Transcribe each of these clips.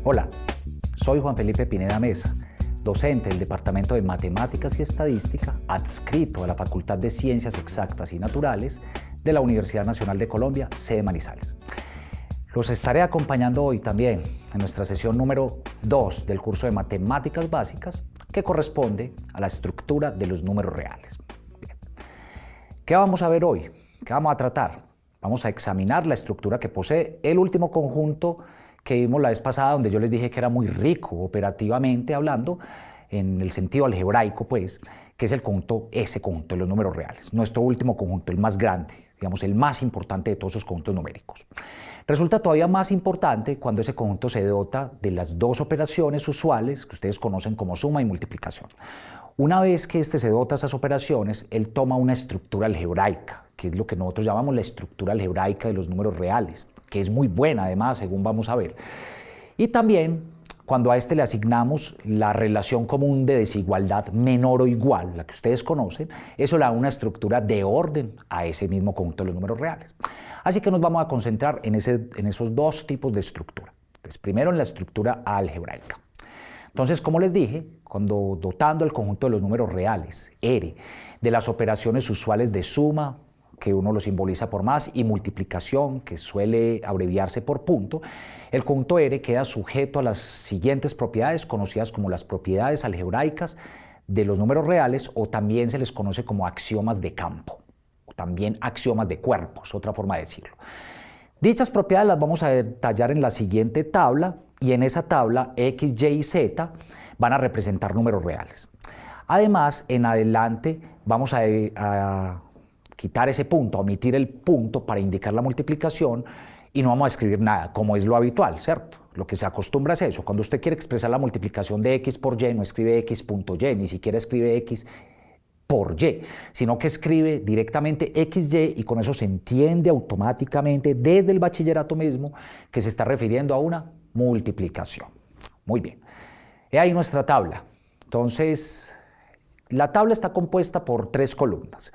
Hola, soy Juan Felipe Pineda Mesa, docente del Departamento de Matemáticas y Estadística, adscrito a la Facultad de Ciencias Exactas y Naturales de la Universidad Nacional de Colombia, sede Manizales. Los estaré acompañando hoy también en nuestra sesión número 2 del curso de Matemáticas Básicas, que corresponde a la estructura de los números reales. Bien. ¿Qué vamos a ver hoy? ¿Qué vamos a tratar? Vamos a examinar la estructura que posee el último conjunto que vimos la vez pasada, donde yo les dije que era muy rico operativamente hablando, en el sentido algebraico, pues, que es ese conjunto de los números reales. Nuestro último conjunto, el más grande, digamos, el más importante de todos esos conjuntos numéricos. Resulta todavía más importante cuando ese conjunto se dota de las dos operaciones usuales que ustedes conocen como suma y multiplicación. Una vez que se dota de esas operaciones, él toma una estructura algebraica, que es lo que nosotros llamamos la estructura algebraica de los números reales, que es muy buena además, según vamos a ver. Y también, cuando a le asignamos la relación común de desigualdad menor o igual, la que ustedes conocen, eso le da una estructura de orden a ese mismo conjunto de los números reales. Así que nos vamos a concentrar en esos dos tipos de estructura. Entonces, primero en la estructura algebraica. Entonces, como les dije, cuando dotando el conjunto de los números reales, R, de las operaciones usuales de suma, que uno lo simboliza por más, y multiplicación, que suele abreviarse por punto, el conjunto R queda sujeto a las siguientes propiedades, conocidas como las propiedades algebraicas de los números reales, o también se les conoce como axiomas de campo, o también axiomas de cuerpo, es otra forma de decirlo. Dichas propiedades las vamos a detallar en la siguiente tabla, y en esa tabla X, Y y Z van a representar números reales. Además, en adelante vamos a quitar ese punto, omitir el punto para indicar la multiplicación y no vamos a escribir nada, como es lo habitual, ¿cierto? Lo que se acostumbra es eso. Cuando usted quiere expresar la multiplicación de X por Y, no escribe X punto Y, ni siquiera escribe X por Y, sino que escribe directamente XY y con eso se entiende automáticamente desde el bachillerato mismo que se está refiriendo a una multiplicación. Muy bien. He ahí nuestra tabla. Entonces, la tabla está compuesta por 3 columnas.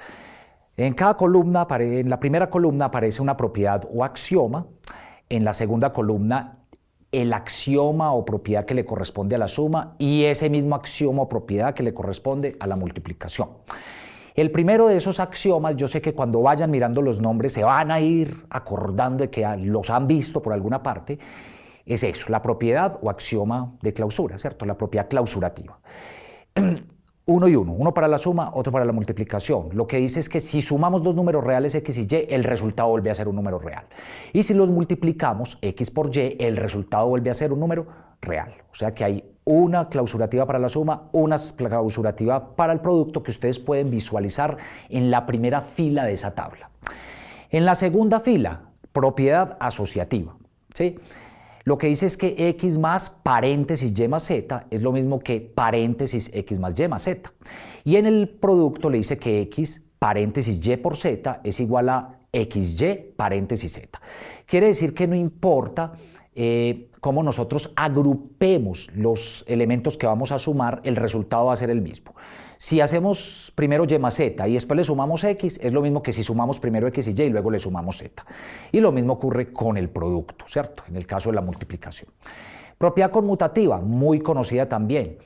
En cada columna, en la primera columna aparece una propiedad o axioma, en la segunda columna el axioma o propiedad que le corresponde a la suma y ese mismo axioma o propiedad que le corresponde a la multiplicación. El primero de esos axiomas, yo sé que cuando vayan mirando los nombres se van a ir acordando de que los han visto por alguna parte, es eso, la propiedad o axioma de clausura, ¿cierto? La propiedad clausurativa. Uno y uno, uno para la suma, otro para la multiplicación. Lo que dice es que si sumamos dos números reales X y Y, el resultado vuelve a ser un número real. Y si los multiplicamos X por Y, el resultado vuelve a ser un número real. O sea que hay una clausurativa para la suma, una clausurativa para el producto que ustedes pueden visualizar en la primera fila de esa tabla. En la segunda fila, propiedad asociativa, ¿sí? Lo que dice es que X más paréntesis Y más Z es lo mismo que paréntesis X más Y más Z. Y en el producto le dice que X paréntesis Y por Z es igual a XY paréntesis Z. Quiere decir que no importa cómo nosotros agrupemos los elementos que vamos a sumar, el resultado va a ser el mismo. Si hacemos primero Y más Z y después le sumamos X, es lo mismo que si sumamos primero X y Y y luego le sumamos Z. Y lo mismo ocurre con el producto, ¿cierto? En el caso de la multiplicación. Propiedad conmutativa, muy conocida también,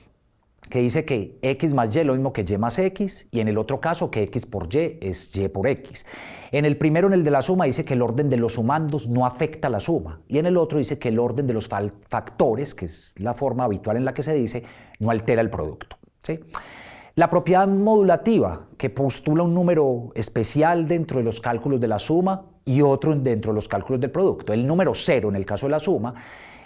que dice que X más Y es lo mismo que Y más X, y en el otro caso que X por Y es Y por X. En el primero, en el de la suma, dice que el orden de los sumandos no afecta a la suma, y en el otro dice que el orden de los factores, que es la forma habitual en la que se dice, no altera el producto, ¿sí? La propiedad modulativa, que postula un número especial dentro de los cálculos de la suma y otro dentro de los cálculos del producto. El número 0 en el caso de la suma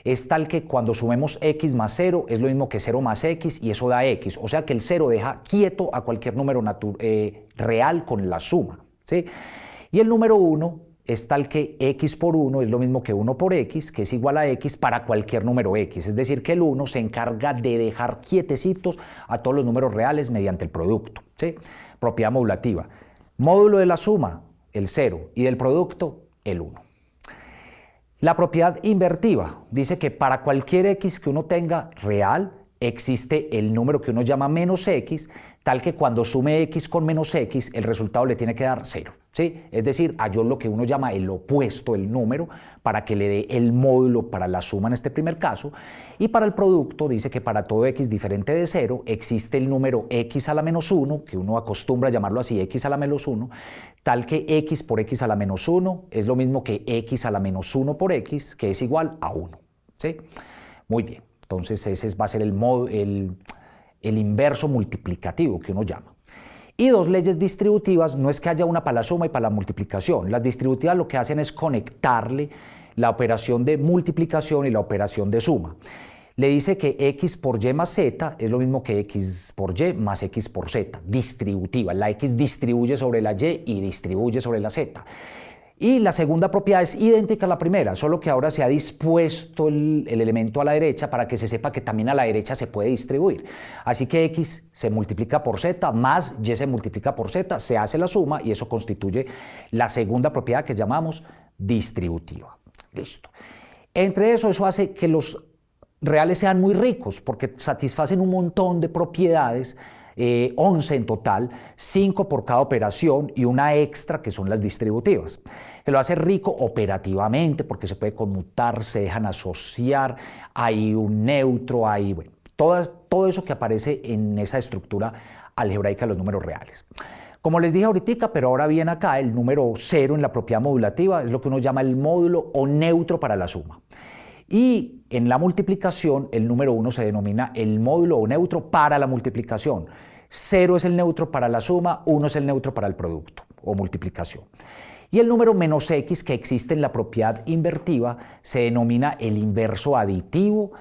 es tal que cuando sumemos X más 0 es lo mismo que 0 más X y eso da X. O sea que el 0 deja quieto a cualquier número real con la suma, ¿sí? Y el número 1 es tal que X por 1 es lo mismo que 1 por X, que es igual a X para cualquier número X. Es decir, que el 1 se encarga de dejar quietecitos a todos los números reales mediante el producto, ¿sí? Propiedad modulativa. Módulo de la suma, el 0, y del producto, el 1. La propiedad invertiva dice que para cualquier X que uno tenga real, existe el número que uno llama menos X, tal que cuando sume X con menos X, el resultado le tiene que dar 0. ¿sí? Es decir, halló lo que uno llama el opuesto del número para que le dé el módulo para la suma en este primer caso. Y para el producto dice que para todo x diferente de 0 existe el número x a la menos 1, que uno acostumbra a llamarlo así, x a la menos 1, tal que x por x a la menos 1 es lo mismo que x a la menos 1 por x, que es igual a 1. ¿Sí? Muy bien, entonces ese va a ser el inverso multiplicativo que uno llama. Y dos leyes distributivas, no es que haya una para la suma y para la multiplicación. Las distributivas lo que hacen es conectarle la operación de multiplicación y la operación de suma. Le dice que x por y más z es lo mismo que x por y más x por z, distributiva. La x distribuye sobre la y distribuye sobre la z. Y la segunda propiedad es idéntica a la primera, solo que ahora se ha dispuesto el elemento a la derecha para que se sepa que también a la derecha se puede distribuir. Así que x se multiplica por z más y se multiplica por z, se hace la suma y eso constituye la segunda propiedad que llamamos distributiva. Listo. Entre eso hace que los reales sean muy ricos porque satisfacen un montón de propiedades, 11 en total, 5 por cada operación y una extra que son las distributivas, que lo hace rico operativamente porque se puede conmutar, se dejan asociar, hay un neutro, hay bueno, todo eso que aparece en esa estructura algebraica de los números reales. Como les dije ahorita, pero ahora bien acá, el número 0 en la propiedad modulativa es lo que uno llama el módulo o neutro para la suma. Y en la multiplicación, el número 1 se denomina el módulo o neutro para la multiplicación. 0 es el neutro para la suma, 1 es el neutro para el producto o multiplicación. Y el número menos x que existe en la propiedad invertiva se denomina el inverso aditivo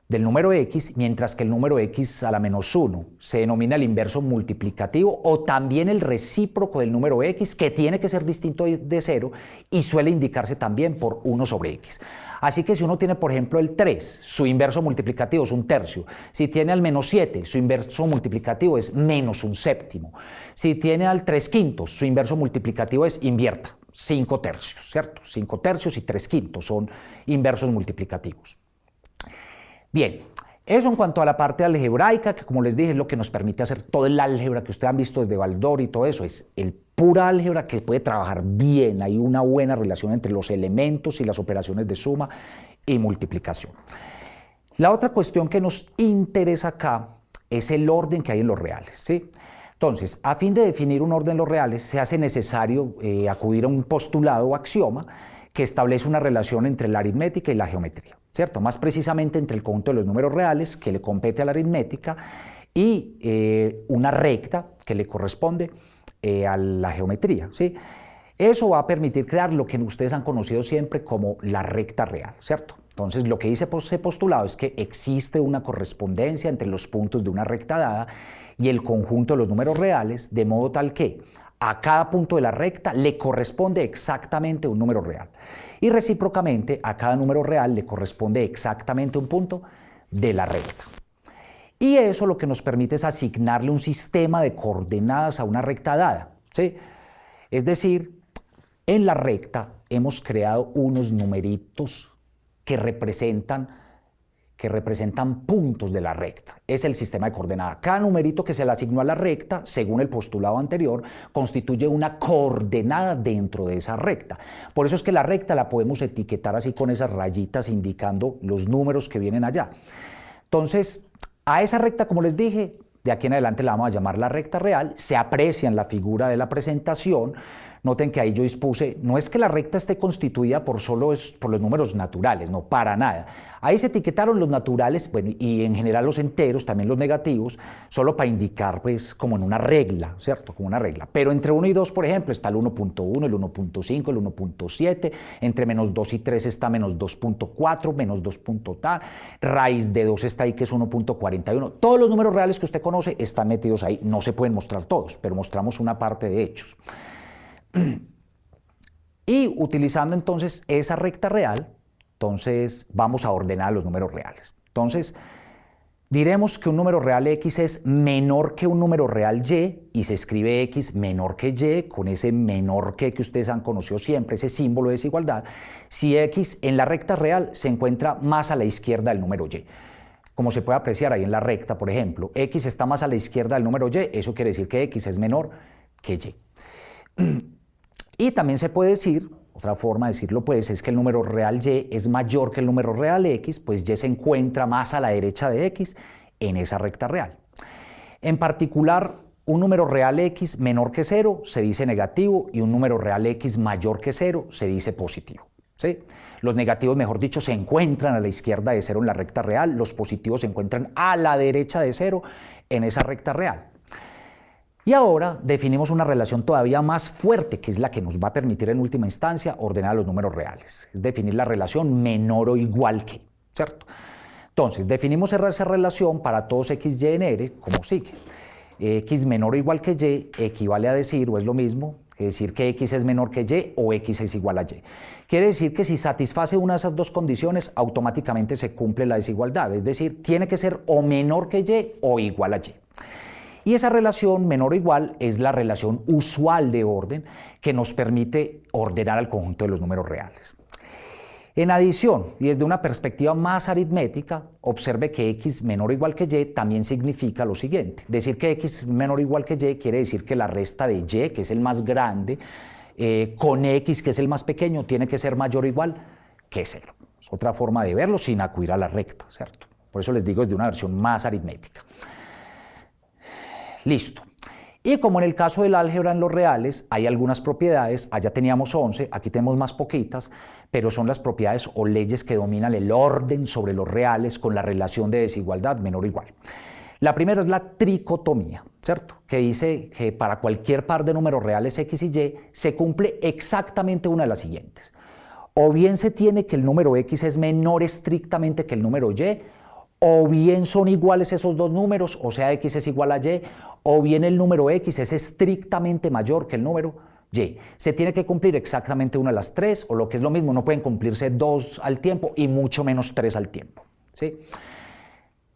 del número x, mientras que el número x a la menos 1 se denomina el inverso multiplicativo o también el recíproco del número x, que tiene que ser distinto de 0 y suele indicarse también por 1 sobre x. Así que si uno tiene, por ejemplo, el 3, su inverso multiplicativo es 1/3. Si tiene al menos 7, su inverso multiplicativo es menos 1/7. Si tiene al 3/5, su inverso multiplicativo es invierta, 5/3, ¿cierto? 5/3 y 3/5 son inversos multiplicativos. Bien, eso en cuanto a la parte algebraica, que como les dije es lo que nos permite hacer todo el álgebra que ustedes han visto desde Baldor y todo eso, es el pura álgebra que puede trabajar bien, hay una buena relación entre los elementos y las operaciones de suma y multiplicación. La otra cuestión que nos interesa acá es el orden que hay en los reales, ¿sí? Entonces, a fin de definir un orden en los reales, se hace necesario acudir a un postulado o axioma que establece una relación entre la aritmética y la geometría, ¿cierto? Más precisamente entre el conjunto de los números reales que le compete a la aritmética y una recta que le corresponde a la geometría, ¿sí? Eso va a permitir crear lo que ustedes han conocido siempre como la recta real, ¿cierto? Entonces, lo que dice ese postulado es que existe una correspondencia entre los puntos de una recta dada y el conjunto de los números reales, de modo tal que a cada punto de la recta le corresponde exactamente un número real. Y recíprocamente, a cada número real le corresponde exactamente un punto de la recta. Y eso lo que nos permite es asignarle un sistema de coordenadas a una recta dada, ¿sí? Es decir, en la recta hemos creado unos numeritos que representan puntos de la recta. Es el sistema de coordenadas. Cada numerito que se le asignó a la recta, según el postulado anterior, constituye una coordenada dentro de esa recta. Por eso es que la recta la podemos etiquetar así con esas rayitas indicando los números que vienen allá. Entonces, a esa recta, como les dije, de aquí en adelante la vamos a llamar la recta real. Se aprecia en la figura de la presentación. Noten que ahí yo dispuse, no es que la recta esté constituida por los números naturales, no, para nada. Ahí se etiquetaron los naturales, bueno, y en general los enteros, también los negativos, solo para indicar, pues, como en una regla, ¿cierto? Como una regla. Pero entre 1 y 2, por ejemplo, está el 1.1, el 1.5, el 1.7, entre menos 2 y 3 está menos 2.4, menos 2. Tal, raíz de 2 está ahí, que es 1.41. Todos los números reales que usted conoce están metidos ahí. No se pueden mostrar todos, pero mostramos una parte de hechos. Y utilizando entonces esa recta real, entonces vamos a ordenar los números reales. Entonces, diremos que un número real x es menor que un número real y se escribe x menor que y con ese menor que ustedes han conocido siempre, ese símbolo de desigualdad, si x en la recta real se encuentra más a la izquierda del número y. Como se puede apreciar ahí en la recta, por ejemplo, x está más a la izquierda del número y, eso quiere decir que x es menor que y. Y también se puede decir, otra forma de decirlo pues, es que el número real y es mayor que el número real x, pues y se encuentra más a la derecha de x en esa recta real. En particular, un número real x menor que 0 se dice negativo y un número real x mayor que 0 se dice positivo. ¿Sí? Los negativos, mejor dicho, se encuentran a la izquierda de 0 en la recta real, los positivos se encuentran a la derecha de 0 en esa recta real. Y ahora definimos una relación todavía más fuerte, que es la que nos va a permitir en última instancia ordenar los números reales. Es definir la relación menor o igual que, ¿cierto? Entonces, definimos esa relación para todos x, y en R como sigue. X menor o igual que y equivale a decir, o es lo mismo, que decir que x es menor que y o x es igual a y. Quiere decir que si satisface una de esas dos condiciones, automáticamente se cumple la desigualdad, es decir, tiene que ser o menor que y o igual a y. Y esa relación menor o igual es la relación usual de orden que nos permite ordenar al conjunto de los números reales. En adición, y desde una perspectiva más aritmética, observe que x menor o igual que y también significa lo siguiente. Decir que x menor o igual que y quiere decir que la resta de y, que es el más grande, con x, que es el más pequeño, tiene que ser mayor o igual que 0. Es otra forma de verlo sin acudir a la recta, ¿cierto? Por eso les digo desde una versión más aritmética. Listo. Y como en el caso del álgebra en los reales hay algunas propiedades, allá teníamos 11, aquí tenemos más poquitas, pero son las propiedades o leyes que dominan el orden sobre los reales con la relación de desigualdad menor o igual. La primera es la tricotomía, ¿cierto? Que dice que para cualquier par de números reales x y y se cumple exactamente una de las siguientes. O bien se tiene que el número x es menor estrictamente que el número y, o bien son iguales esos dos números, o sea, x es igual a y, o bien el número x es estrictamente mayor que el número y. Se tiene que cumplir exactamente una de las tres, o lo que es lo mismo, no pueden cumplirse dos al tiempo y mucho menos tres al tiempo, ¿sí?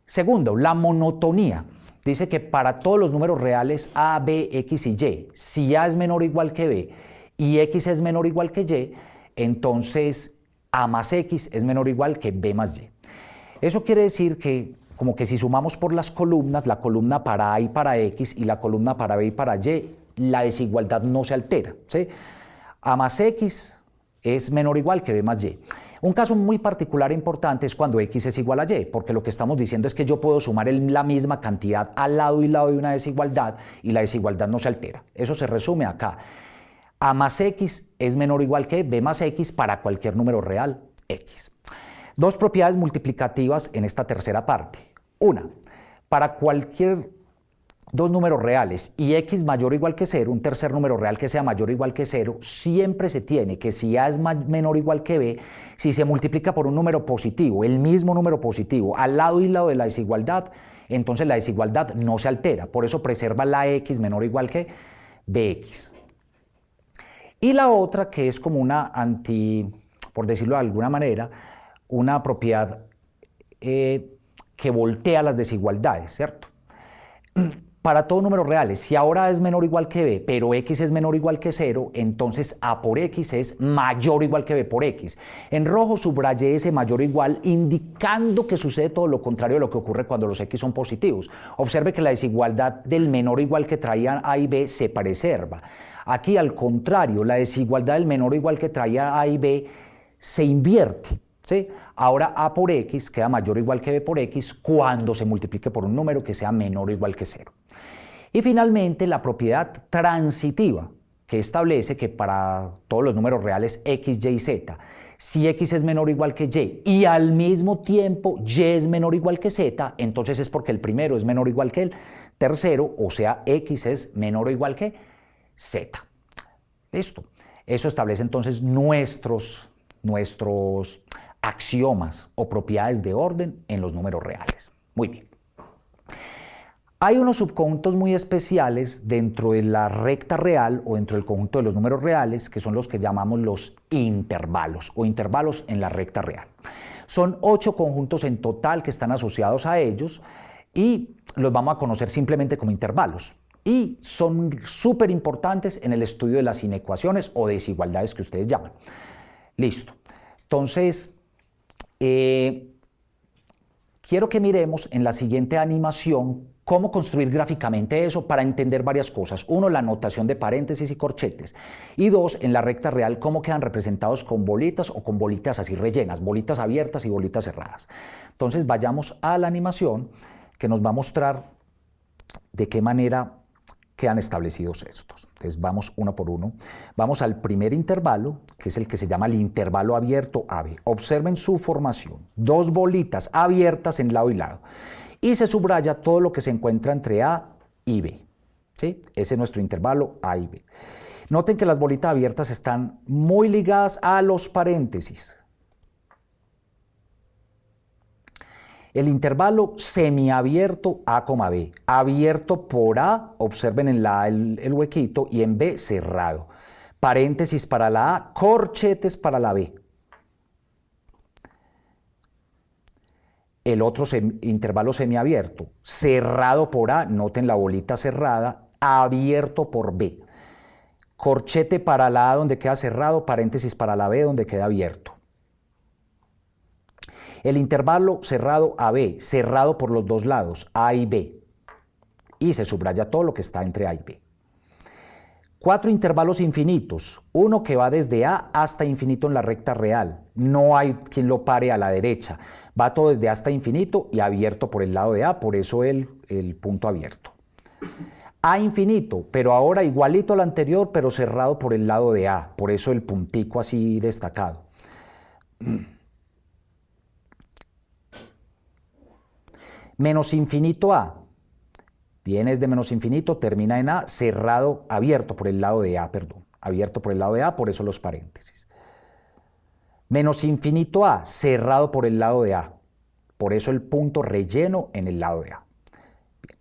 Segundo, la monotonía. Dice que para todos los números reales a, b, x y y, si a es menor o igual que b y x es menor o igual que y, entonces a más x es menor o igual que b más y. Eso quiere decir que, como que si sumamos por las columnas, la columna para A y para X y la columna para B y para Y, la desigualdad no se altera, ¿sí? A más X es menor o igual que B más Y. Un caso muy particular e importante es cuando X es igual a Y, porque lo que estamos diciendo es que yo puedo sumar la misma cantidad al lado y lado de una desigualdad y la desigualdad no se altera. Eso se resume acá. A más X es menor o igual que B más X para cualquier número real X. Dos propiedades multiplicativas en esta tercera parte. Una, para cualquier dos números reales y x mayor o igual que 0, un tercer número real que sea mayor o igual que 0, siempre se tiene que si a es menor o igual que b, si se multiplica por un número positivo, el mismo número positivo, al lado y lado de la desigualdad, entonces la desigualdad no se altera. Por eso preserva la x menor o igual que bx. Y la otra, que es como una por decirlo de alguna manera, una propiedad que voltea las desigualdades, ¿cierto? Para todos números reales, si ahora A es menor o igual que B, pero X es menor o igual que 0, entonces A por X es mayor o igual que B por X. En rojo subrayé ese mayor o igual, indicando que sucede todo lo contrario de lo que ocurre cuando los X son positivos. Observe que la desigualdad del menor o igual que traían A y B se preserva. Aquí, al contrario, la desigualdad del menor o igual que traía A y B se invierte. ¿Sí? Ahora A por X queda mayor o igual que B por X cuando se multiplique por un número que sea menor o igual que 0. Y finalmente la propiedad transitiva, que establece que para todos los números reales x, y y z, si x es menor o igual que y al mismo tiempo y es menor o igual que z, entonces es porque el primero es menor o igual que el tercero, o sea, x es menor o igual que z. Listo. Eso establece entonces nuestros axiomas o propiedades de orden en los números reales. Muy bien. Hay unos subconjuntos muy especiales dentro de la recta real o dentro del conjunto de los números reales que son los que llamamos los intervalos o intervalos en la recta real. Son 8 conjuntos en total que están asociados a ellos y los vamos a conocer simplemente como intervalos. Y son súper importantes en el estudio de las inecuaciones o desigualdades que ustedes llaman. Listo. Entonces, quiero que miremos en la siguiente animación ¿Cómo construir gráficamente eso para entender varias cosas? Uno, la notación de paréntesis y corchetes. Y dos, en la recta real, cómo quedan representados con bolitas o con bolitas así rellenas, bolitas abiertas y bolitas cerradas. Entonces vayamos a la animación que nos va a mostrar de qué manera quedan establecidos estos. Entonces vamos uno por uno. Vamos al primer intervalo, que es el que se llama el intervalo abierto AB. Observen su formación. Dos bolitas abiertas en lado y lado. Y se subraya todo lo que se encuentra entre A y B. ¿Sí? Ese es nuestro intervalo A y B. Noten que las bolitas abiertas están muy ligadas a los paréntesis. El intervalo semiabierto A, B, abierto por A, observen en la A el huequito, y en B cerrado. Paréntesis para la A, corchetes para la B. El otro intervalo semiabierto, cerrado por A, noten la bolita cerrada, abierto por B. Corchete para la A donde queda cerrado, paréntesis para la B donde queda abierto. El intervalo cerrado AB, cerrado por los dos lados, A y B. Y se subraya todo lo que está entre A y B. 4 intervalos infinitos, uno que va desde A hasta infinito en la recta real. No hay quien lo pare a la derecha. Va todo desde A hasta infinito y abierto por el lado de A, por eso el punto abierto. A infinito, pero ahora igualito al anterior, pero cerrado por el lado de A, por eso el puntico así destacado. Menos infinito A, viene desde menos infinito, termina en A, cerrado, abierto por el lado de A, perdón, abierto por el lado de A, por eso los paréntesis. Menos infinito A, cerrado por el lado de A, por eso el punto relleno en el lado de A. Bien.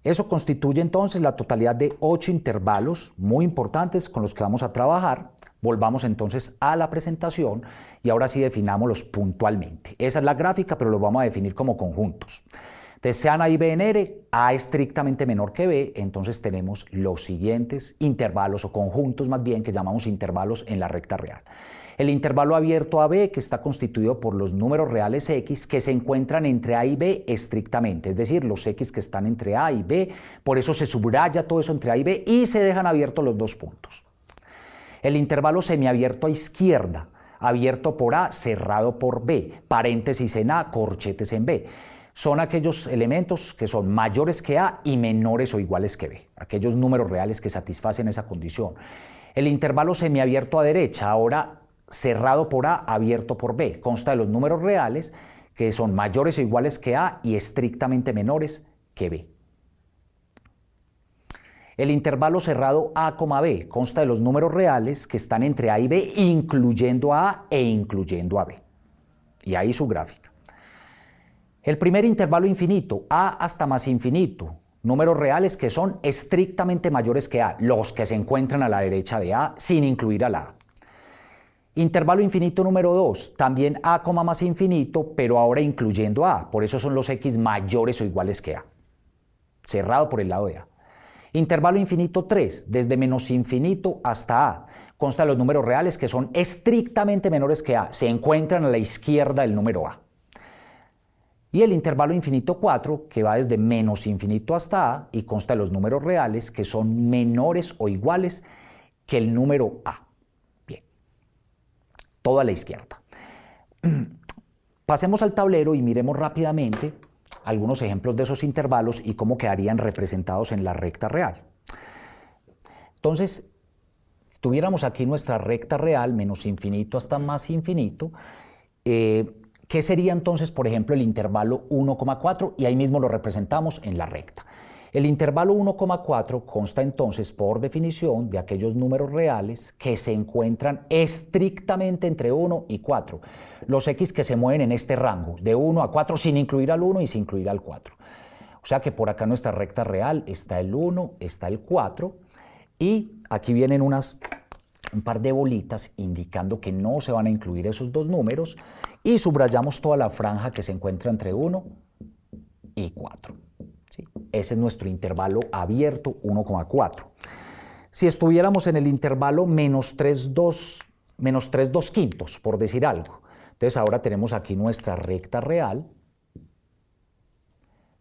Eso constituye entonces la totalidad de 8 intervalos muy importantes con los que vamos a trabajar. Volvamos entonces a la presentación y ahora sí definámoslos puntualmente. Esa es la gráfica, pero los vamos a definir como conjuntos. Entonces, sean A y B en R, A estrictamente menor que B, entonces tenemos los siguientes intervalos o conjuntos más bien que llamamos intervalos en la recta real. El intervalo abierto AB, que está constituido por los números reales X que se encuentran entre A y B estrictamente, es decir, los X que están entre A y B, por eso se subraya todo eso entre A y B y se dejan abiertos los dos puntos. El intervalo semiabierto a izquierda, abierto por A, cerrado por B, paréntesis en A, corchetes en B. Son aquellos elementos que son mayores que A y menores o iguales que B, aquellos números reales que satisfacen esa condición. El intervalo semiabierto a derecha, ahora cerrado por A, abierto por B, consta de los números reales que son mayores o iguales que A y estrictamente menores que B. El intervalo cerrado A, B consta de los números reales que están entre A y B, incluyendo a A e incluyendo a B. Y ahí su gráfica. El primer intervalo infinito, A hasta más infinito, números reales que son estrictamente mayores que A, los que se encuentran a la derecha de A, sin incluir a la A. Intervalo infinito número 2, también A, más infinito, pero ahora incluyendo A, por eso son los X mayores o iguales que A, cerrado por el lado de A. Intervalo infinito 3, desde menos infinito hasta A, consta de los números reales que son estrictamente menores que A, se encuentran a la izquierda del número A. Y el intervalo infinito 4, que va desde menos infinito hasta A y consta de los números reales que son menores o iguales que el número A. Bien, todo a la izquierda. Pasemos al tablero y miremos rápidamente algunos ejemplos de esos intervalos y cómo quedarían representados en la recta real. Entonces, si tuviéramos aquí nuestra recta real, menos infinito hasta más infinito, ¿qué sería entonces, por ejemplo, el intervalo 1,4? Y ahí mismo lo representamos en la recta. El intervalo 1,4 consta entonces, por definición, de aquellos números reales que se encuentran estrictamente entre 1 y 4. Los X que se mueven en este rango, de 1 a 4, sin incluir al 1 y sin incluir al 4. O sea que por acá en nuestra recta real está el 1, está el 4, y aquí vienen un par de bolitas indicando que no se van a incluir esos dos números, y subrayamos toda la franja que se encuentra entre 1 y 4. ¿Sí? Ese es nuestro intervalo abierto 1,4. Si estuviéramos en el intervalo menos 3 2/5, por decir algo, entonces ahora tenemos aquí nuestra recta real,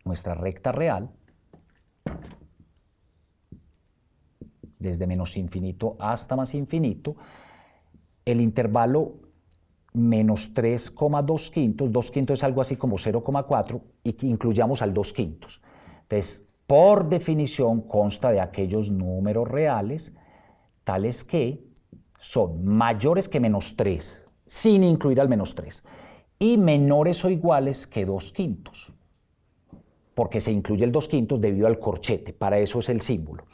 nuestra recta real, desde menos infinito hasta más infinito, el intervalo menos 3,2 quintos, 2 quintos es algo así como 0,4, y que incluyamos al 2 quintos. Entonces, por definición, consta de aquellos números reales tales que son mayores que menos 3, sin incluir al menos 3, y menores o iguales que 2 quintos, porque se incluye el 2 quintos debido al corchete, para eso es el símbolo.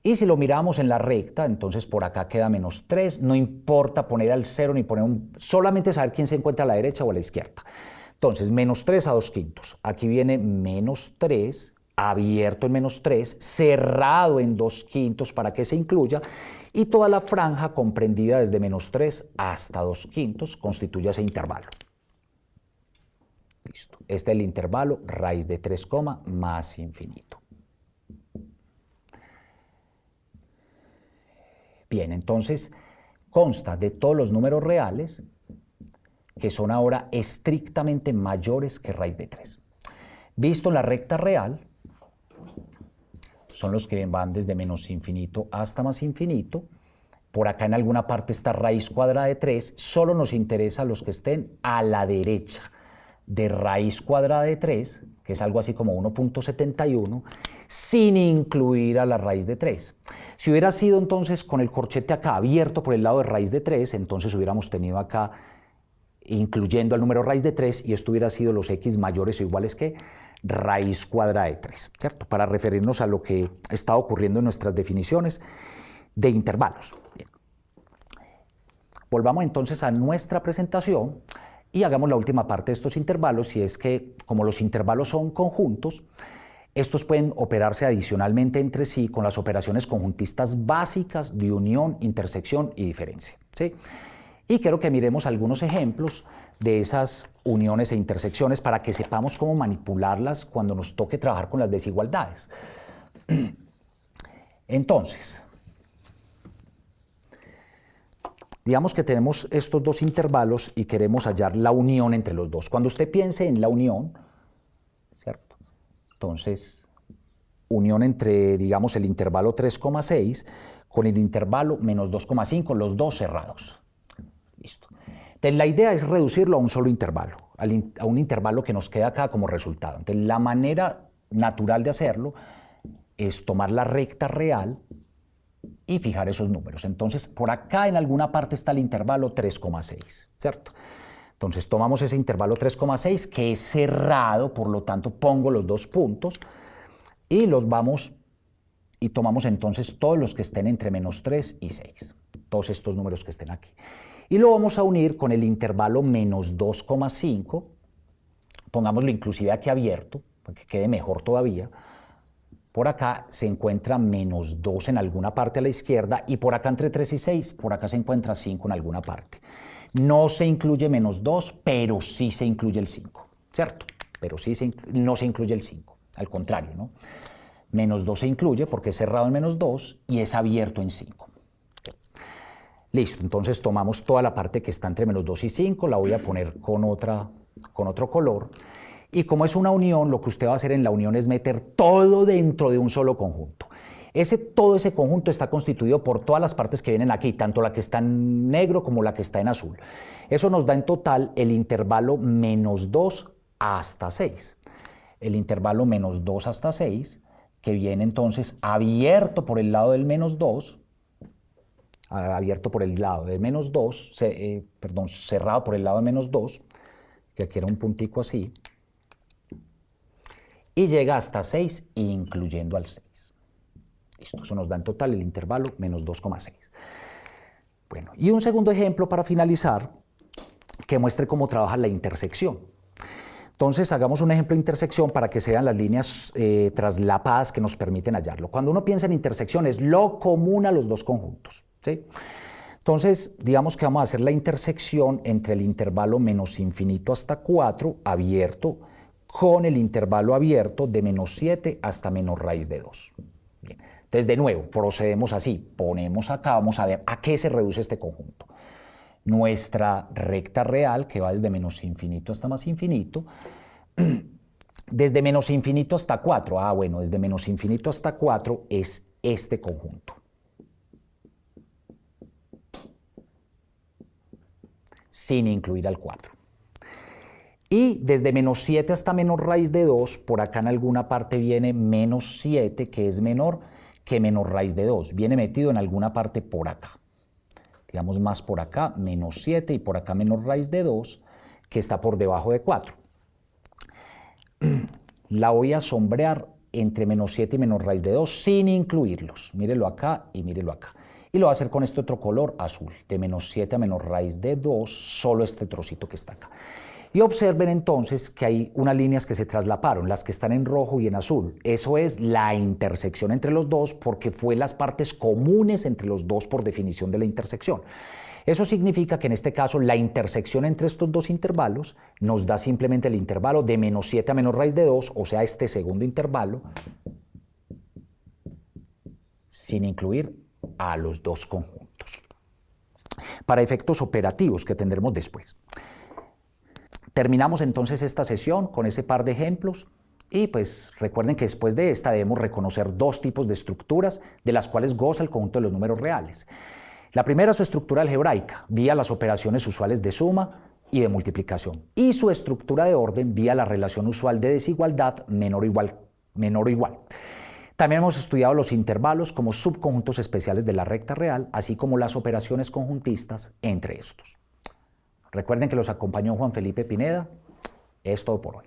Y si lo miramos en la recta, entonces por acá queda menos 3, no importa poner al 0 ni poner solamente saber quién se encuentra a la derecha o a la izquierda. Entonces, menos 3 a 2 quintos. Aquí viene menos 3, abierto en menos 3, cerrado en 2 quintos para que se incluya, y toda la franja comprendida desde menos 3 hasta 2 quintos constituye ese intervalo. Listo. Este es el intervalo raíz de 3, más infinito. Bien, entonces consta de todos los números reales que son ahora estrictamente mayores que raíz de 3. Visto en la recta real, son los que van desde menos infinito hasta más infinito. Por acá en alguna parte está raíz cuadrada de 3, solo nos interesa los que estén a la derecha de raíz cuadrada de 3, que es algo así como 1.71, sin incluir a la raíz de 3. Si hubiera sido entonces con el corchete acá abierto por el lado de raíz de 3, entonces hubiéramos tenido acá incluyendo al número raíz de 3, y esto hubiera sido los x mayores o iguales que raíz cuadrada de 3, ¿cierto? Para referirnos a lo que está ocurriendo en nuestras definiciones de intervalos. Bien. Volvamos entonces a nuestra presentación y hagamos la última parte de estos intervalos, y es que como los intervalos son conjuntos, estos pueden operarse adicionalmente entre sí con las operaciones conjuntistas básicas de unión, intersección y diferencia, ¿sí? Y quiero que miremos algunos ejemplos de esas uniones e intersecciones para que sepamos cómo manipularlas cuando nos toque trabajar con las desigualdades. Entonces, digamos que tenemos estos dos intervalos y queremos hallar la unión entre los dos. Cuando usted piense en la unión, ¿cierto? Entonces, unión entre, digamos, el intervalo 3,6 con el intervalo menos 2,5, los dos cerrados. Listo. Entonces, la idea es reducirlo a un solo intervalo, a un intervalo que nos queda acá como resultado. Entonces, la manera natural de hacerlo es tomar la recta real y fijar esos números. Entonces, por acá en alguna parte está el intervalo 3,6, ¿cierto? Entonces, tomamos ese intervalo 3,6 que es cerrado, por lo tanto, pongo los dos puntos y los vamos y tomamos entonces todos los que estén entre menos 3 y 6, todos estos números que estén aquí. Y lo vamos a unir con el intervalo menos 2,5, pongámoslo inclusive aquí abierto, para que quede mejor todavía. Por acá se encuentra menos 2 en alguna parte a la izquierda, y por acá entre 3 y 6, por acá se encuentra 5 en alguna parte. No se incluye menos 2, pero sí se incluye el 5, ¿cierto? Pero sí no se incluye el 5, al contrario, ¿no? Menos 2 se incluye porque es cerrado en menos 2 y es abierto en 5. Listo, entonces tomamos toda la parte que está entre menos 2 y 5, la voy a poner con otro color. Y como es una unión, lo que usted va a hacer en la unión es meter todo dentro de un solo conjunto. Todo ese conjunto está constituido por todas las partes que vienen aquí, tanto la que está en negro como la que está en azul. Eso nos da en total el intervalo menos 2 hasta 6. El intervalo menos 2 hasta 6, que viene entonces abierto por el lado del menos 2, abierto por el lado de menos 2, cerrado por el lado de menos 2, que aquí era un puntico así, y llega hasta 6, incluyendo al 6. Listo, eso nos da en total el intervalo menos 2,6. Bueno, y un segundo ejemplo para finalizar, que muestre cómo trabaja la intersección. Entonces, hagamos un ejemplo de intersección para que sean las líneas traslapadas que nos permiten hallarlo. Cuando uno piensa en intersección, es lo común a los dos conjuntos, ¿sí? Entonces, digamos que vamos a hacer la intersección entre el intervalo menos infinito hasta 4, abierto, con el intervalo abierto de menos 7 hasta menos raíz de 2. Bien. Entonces, de nuevo, procedemos así. Ponemos acá, vamos a ver a qué se reduce este conjunto. Nuestra recta real, que va desde menos infinito hasta más infinito, Desde menos infinito hasta 4. Bueno, desde menos infinito hasta 4 es este conjunto. Sin incluir al 4. Y desde menos 7 hasta menos raíz de 2, por acá en alguna parte viene menos 7, que es menor que menos raíz de 2. Viene metido en alguna parte por acá. Digamos más por acá, menos 7, y por acá menos raíz de 2, que está por debajo de 4. La voy a sombrear entre menos 7 y menos raíz de 2 sin incluirlos. Mírelo acá y mírelo acá. Y lo voy a hacer con este otro color azul, de menos 7 a menos raíz de 2, solo este trocito que está acá. Y observen entonces que hay unas líneas que se traslaparon, las que están en rojo y en azul. Eso es la intersección entre los dos, porque fue las partes comunes entre los dos por definición de la intersección. Eso significa que en este caso la intersección entre estos dos intervalos nos da simplemente el intervalo de menos 7 a menos raíz de 2, o sea, este segundo intervalo, sin incluir a los dos conjuntos, para efectos operativos que tendremos después. Terminamos entonces esta sesión con ese par de ejemplos y pues recuerden que después de esta debemos reconocer dos tipos de estructuras de las cuales goza el conjunto de los números reales. La primera es su estructura algebraica, vía las operaciones usuales de suma y de multiplicación, y su estructura de orden vía la relación usual de desigualdad menor o igual. También hemos estudiado los intervalos como subconjuntos especiales de la recta real, así como las operaciones conjuntistas entre estos. Recuerden que los acompañó Juan Felipe Pineda. Es todo por hoy.